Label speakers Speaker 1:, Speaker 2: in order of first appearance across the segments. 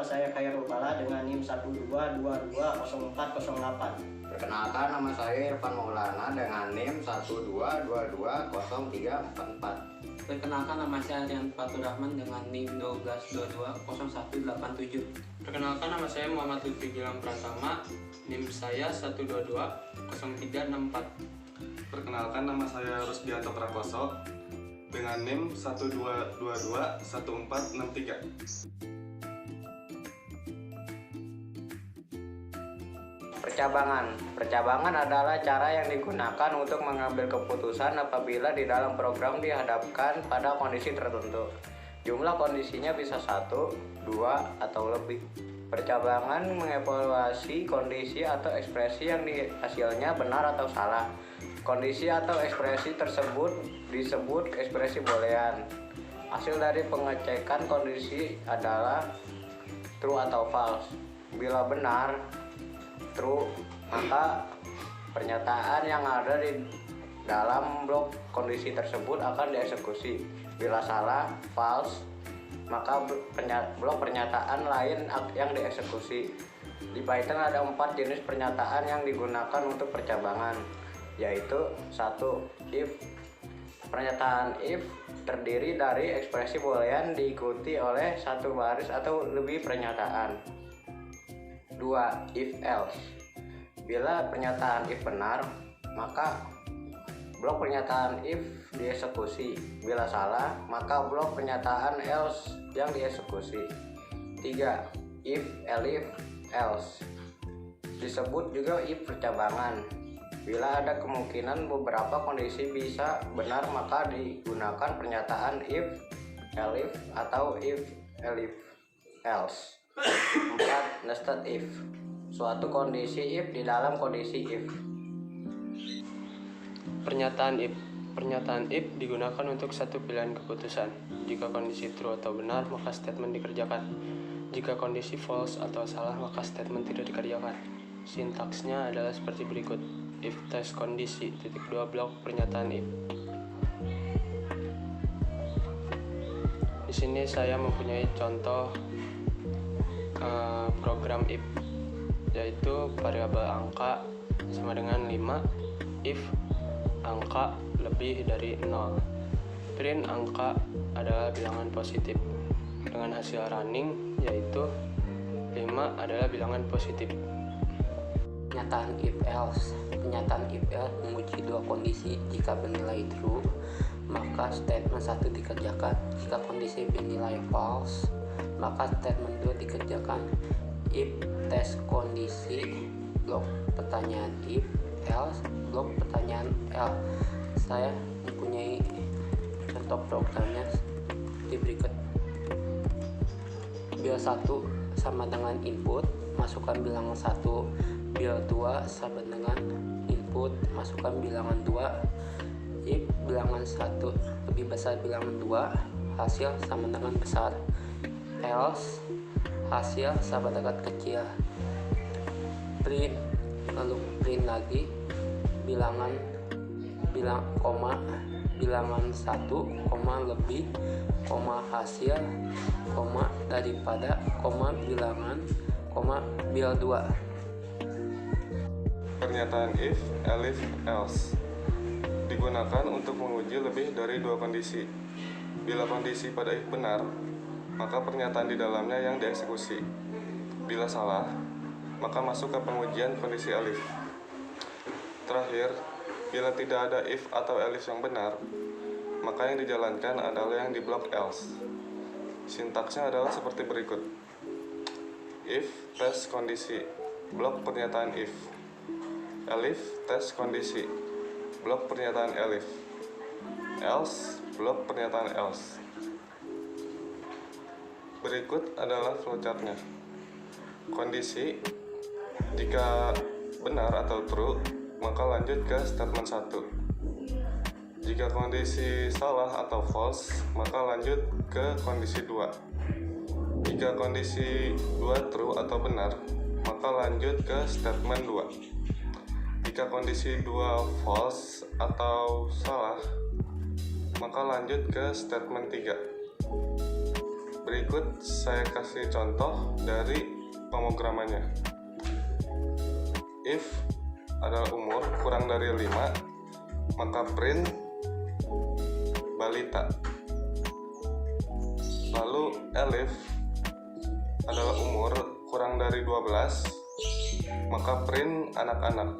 Speaker 1: saya Khairul Bala dengan NIM 122220408.
Speaker 2: Perkenalkan, nama saya Irfan Maulana dengan NIM 122220344.
Speaker 3: Perkenalkan, nama saya Aryan Fatur Rahman dengan NIM 12220187.
Speaker 4: Perkenalkan, nama saya Muhammad Lutfi Gilang Pratama, NIM saya 1220364.
Speaker 5: Perkenalkan, nama saya Rusdianto Prakoso dengan NIM 12221463.
Speaker 2: Percabangan adalah cara yang digunakan untuk mengambil keputusan apabila di dalam program dihadapkan pada kondisi tertentu. Jumlah kondisinya bisa 1, 2, atau lebih. Percabangan mengevaluasi kondisi atau ekspresi yang hasilnya benar atau salah. Kondisi atau ekspresi tersebut disebut ekspresi boolean. Hasil dari pengecekan kondisi adalah true atau false. Bila benar, true, maka pernyataan yang ada di dalam blok kondisi tersebut akan dieksekusi. Bila salah, false, maka blok pernyataan lain yang dieksekusi. Di Python ada 4 jenis pernyataan yang digunakan untuk percabangan, yaitu 1. If. Pernyataan if terdiri dari ekspresi boolean diikuti oleh satu baris atau lebih pernyataan. 2. If else. Bila pernyataan if benar, maka blok pernyataan if dieksekusi. Bila salah, maka blok pernyataan else yang dieksekusi. 3. If elif else. Disebut juga if percabangan. Bila ada kemungkinan beberapa kondisi bisa benar, maka digunakan pernyataan if elif atau if elif else. 4. Nested if. Suatu kondisi if di dalam kondisi if.
Speaker 4: Pernyataan if digunakan untuk satu pilihan keputusan. Jika kondisi true atau benar, maka statement dikerjakan. Jika kondisi false atau salah, maka statement tidak dikerjakan. Sintaksnya adalah seperti berikut. If tes kondisi, titik 2 blok pernyataan if. Di sini saya mempunyai contoh program if, yaitu variabel angka sama dengan 5 if angka lebih dari 0. Print angka adalah bilangan positif dengan hasil running, yaitu 5 adalah bilangan positif.
Speaker 3: Pernyataan if else menguji dua kondisi. Jika bernilai true, maka statement 1 dikerjakan. Jika kondisi bernilai false, maka statement 2 dikerjakan. If tes kondisi, blok pertanyaan if, else, blok pertanyaan else. Saya mempunyai contoh programnya seperti berikut. Bila 1 sama dengan input, masukkan bilangan 1. Bila 2 sama dengan input, masukkan bilangan 2. If bilangan 1 lebih besar bilangan 2, hasil sama dengan besar. Else, hasil sama dengan kecil. Print, lalu print lagi bilangan 1, lebih, hasil, daripada, bilangan, bil 2.
Speaker 5: Pernyataan if, elif, else digunakan untuk menguji lebih dari 2 kondisi. Bila kondisi pada if benar, maka pernyataan di dalamnya yang dieksekusi. Bila salah, maka masuk ke pengujian kondisi elif. Terakhir, bila tidak ada if atau elif yang benar, maka yang dijalankan adalah yang di blok else. Sintaksnya adalah seperti berikut. If tes kondisi, blok pernyataan if. Elif tes kondisi, blok pernyataan elif. Else, blok pernyataan else. Berikut adalah flowchartnya. Kondisi, jika benar atau true, maka lanjut ke statement 1. Jika kondisi salah atau false, maka lanjut ke kondisi 2. Jika kondisi 2 true atau benar, maka lanjut ke statement 2. Jika kondisi 2 false atau salah, maka lanjut ke statement 3. Berikut saya kasih contoh dari pemrogramannya. If adalah umur kurang dari 5, maka print balita. Lalu elif adalah umur kurang dari 12, maka print anak-anak.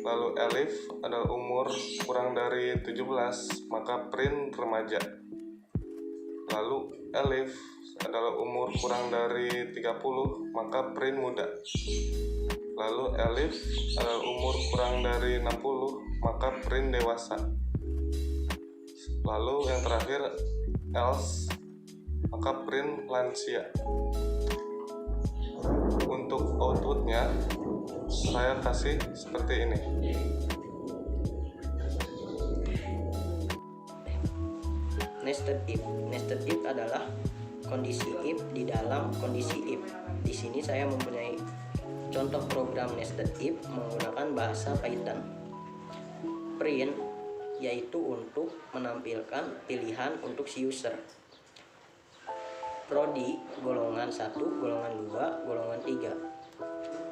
Speaker 5: Lalu elif adalah umur kurang dari 17, maka print remaja. Lalu elif adalah umur kurang dari 30, maka print muda. Lalu elif adalah umur kurang dari 60, maka print dewasa. Lalu yang terakhir else, maka print lansia. Untuk outputnya saya kasih seperti ini.
Speaker 1: Nested if. Nested if adalah kondisi if di dalam kondisi if. Di sini saya mempunyai contoh program nested if menggunakan bahasa Python. Print yaitu untuk menampilkan pilihan untuk si user. Prodi golongan 1, golongan 2, golongan 3.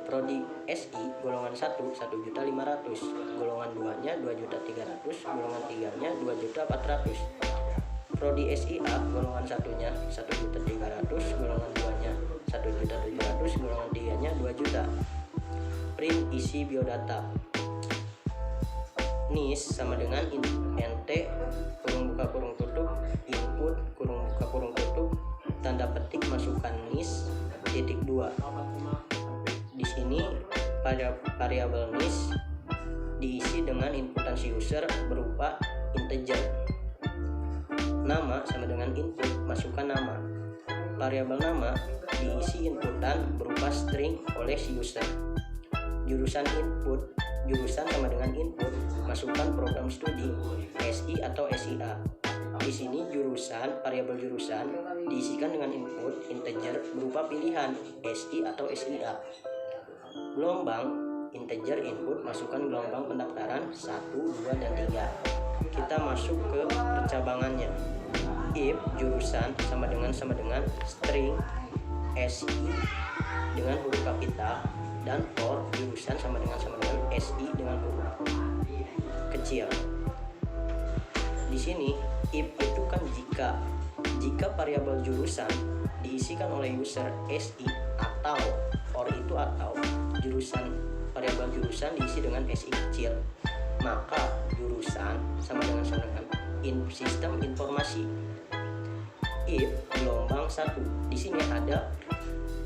Speaker 1: Prodi SI golongan 1 1.500.000, golongan 2-nya 2.300.000, golongan 3-nya 2.400.000. Prodi SIA golongan 1-nya 1.300.000, golongan 2-nya 1.700.000, golongan 3-nya 2 juta. Print isi biodata. NIS sama dengan NT kurung buka kurung tutup input kurung buka kurung tutup tanda petik masukkan NIS titik 2. Di sini pada variabel NIS diisi dengan inputan si user berupa integer. Nama sama dengan input, masukkan nama. Variabel nama diisi inputan berupa string oleh si user. Jurusan input, jurusan sama dengan input, masukkan program studi SI atau SIA. Di sini jurusan, variabel jurusan diisikan dengan input integer berupa pilihan SI atau SIA. Gelombang integer input, masukkan gelombang pendaftaran 1, 2, dan 3. Kita masuk ke percabangannya. If jurusan sama dengan string SI dengan huruf kapital, dan or jurusan sama dengan SI dengan huruf kecil. Di sini if itu kan jika variabel jurusan diisikan oleh user SI atau or itu atau variabel jurusan diisi dengan SI kecil, maka jurusan sama dengan sistem informasi. If gelombang 1, di sini ada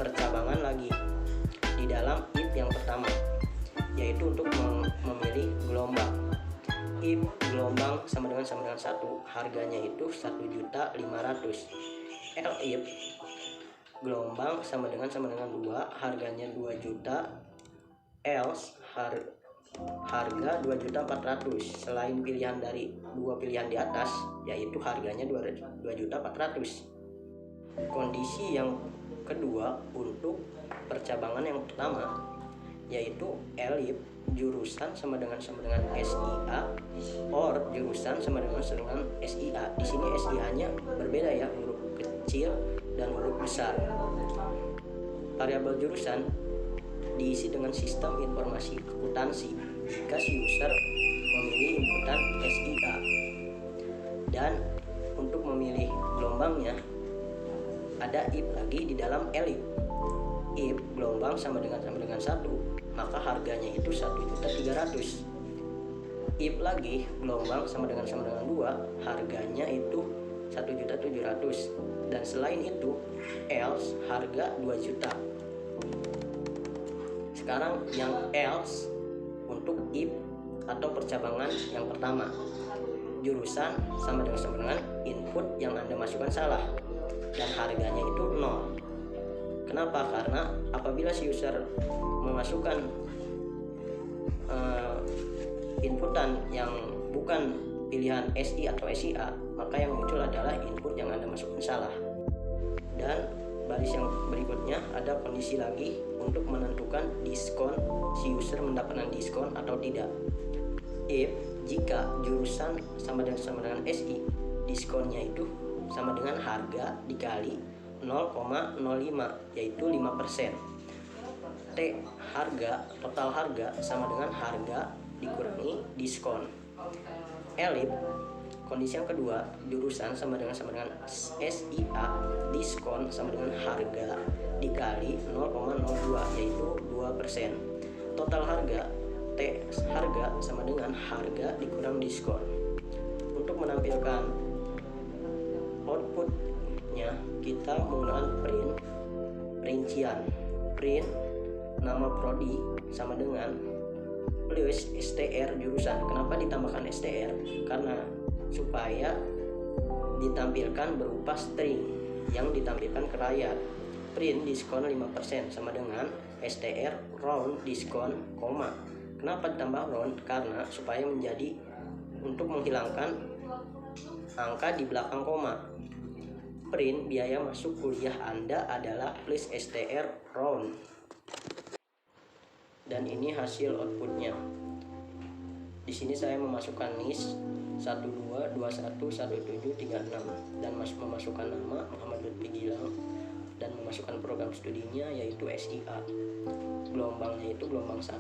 Speaker 1: percabangan lagi di dalam if yang pertama, yaitu untuk memilih gelombang. If gelombang sama dengan 1, harganya itu 1.500.000. Elif gelombang sama dengan 2, harganya 2 juta. Else harga 2.400.000. Selain pilihan dari dua pilihan di atas, yaitu harganya 2.400.000. Kondisi yang kedua untuk percabangan yang pertama, yaitu elif jurusan sama dengan SIA or jurusan sama dengan SIA. Di sini SIA-nya berbeda ya, huruf kecil dan huruf besar. Variabel jurusan diisi dengan sistem informasi akuntansi jika si user memilih inputan SIA. Dan untuk memilih gelombangnya ada if lagi di dalam elif. If gelombang sama dengan 1, maka harganya itu 1.300.000. If lagi gelombang sama dengan 2, harganya itu 1.700.000. Dan selain itu else harga 2 juta. Sekarang yang else untuk if atau percabangan yang pertama, jurusan sama dengan input yang Anda masukkan salah dan harganya itu 0. Kenapa? Karena apabila si user memasukkan inputan yang bukan pilihan SI atau SIA, maka yang muncul adalah input yang Anda masukkan salah. Dan baris yang berikutnya ada kondisi lagi untuk menentukan diskon, si user mendapatkan diskon atau tidak. If jika jurusan sama dengan SI, diskonnya itu sama dengan harga dikali 0,05 yaitu 5%. T harga, total harga sama dengan harga dikurangi diskon. Elip kondisi yang kedua, jurusan sama dengan SIA, diskon sama dengan harga dikali 0,02 yaitu 2%. Total harga T harga sama dengan harga dikurang diskon. Untuk menampilkan outputnya kita menggunakan rincian. Print nama prodi sama dengan plus STR jurusan. Kenapa ditambahkan STR? Karena supaya ditampilkan berupa string yang ditampilkan ke layar. Print diskon 5% sama dengan STR round diskon koma. Kenapa ditambah round? Karena supaya menjadi untuk menghilangkan angka di belakang koma. Print biaya masuk kuliah Anda adalah plus STR round. Dan ini hasil outputnya. Di sini saya memasukkan NIS 12211736 dan memasukkan nama Muhammad Lutfi Gilang dan memasukkan program studinya yaitu SIA. Gelombangnya itu gelombang 1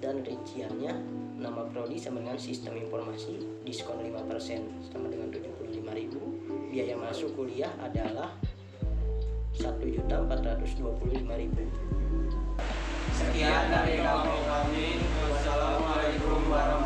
Speaker 1: dan rinciannya nama prodi sama dengan sistem informasi, diskon 5% sama dengan 75.000. Biaya masuk kuliah adalah 1.425.000.
Speaker 6: Sekian dari kami. Wassalamualaikum warahmatullahi wabarakatuh.